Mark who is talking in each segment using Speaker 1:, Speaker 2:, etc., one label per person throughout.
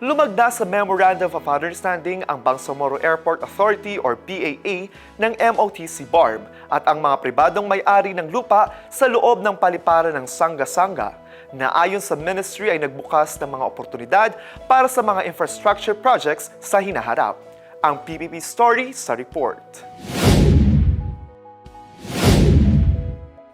Speaker 1: Lumagda sa Memorandum of Understanding ang Bangsamoro Airport Authority or BAA ng MOTC BARM at ang mga pribadong may-ari ng lupa sa loob ng paliparan ng Sangga-Sangga na ayon sa ministry ay nagbukas ng mga oportunidad para sa mga infrastructure projects sa hinaharap. Ang PPP story sa report.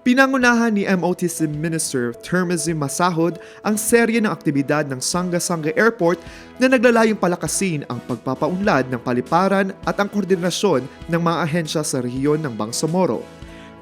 Speaker 1: Pinangunahan ni MOTC Minister Termazim Masahod ang serye ng aktibidad ng Sangga-Sangga Airport na naglalayong palakasin ang pagpapaunlad ng paliparan at ang koordinasyon ng mga ahensya sa rehiyon ng Bangsamoro.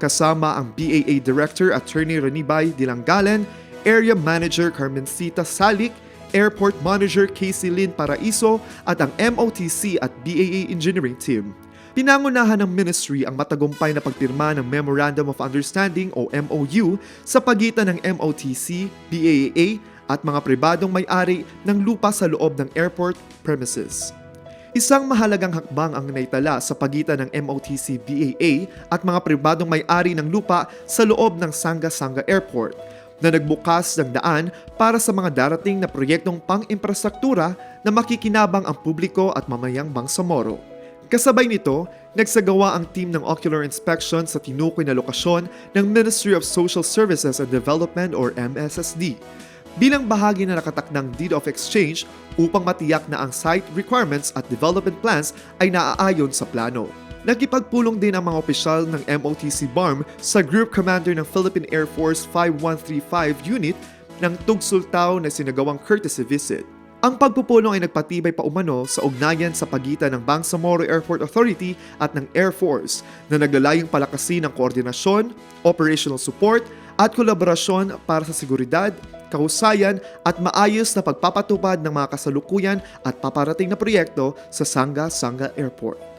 Speaker 1: Kasama ang BAA Director Attorney Ranibay Dilanggalan, Area Manager Carmencita Salik, Airport Manager Casey Lynn Paraiso at ang MOTC at BAA Engineering Team. Pinangunahan ng ministry ang matagumpay na pagpirma ng Memorandum of Understanding o MOU sa pagitan ng MOTC, BAA at mga pribadong may-ari ng lupa sa loob ng airport premises. Isang mahalagang hakbang ang naitala sa pagitan ng MOTC, BAA at mga pribadong may-ari ng lupa sa loob ng Sangga-Sangga Airport na nagbukas ng daan para sa mga darating na proyektong pang-imprastruktura na makikinabang ang publiko at mamayang Bangsamoro. Kasabay nito, nagsagawa ang team ng ocular inspection sa tinukoy na lokasyon ng Ministry of Social Services and Development or MSSD bilang bahagi na nakatakdang deed of exchange upang matiyak na ang site requirements at development plans ay naaayon sa plano. Nakipagpulong din ang mga opisyal ng MOTC BARM sa Group Commander ng Philippine Air Force 5135 Unit ng Tugsultao na sinagawang courtesy visit. Ang pagpupulong ay nagpatibay pa umano sa ugnayan sa pagitan ng Bangsamoro Airport Authority at ng Air Force na naglalayong palakasin ang koordinasyon, operational support at kolaborasyon para sa seguridad, kahusayan at maayos na pagpapatupad ng mga kasalukuyan at paparating na proyekto sa Sangga-Sangga Airport.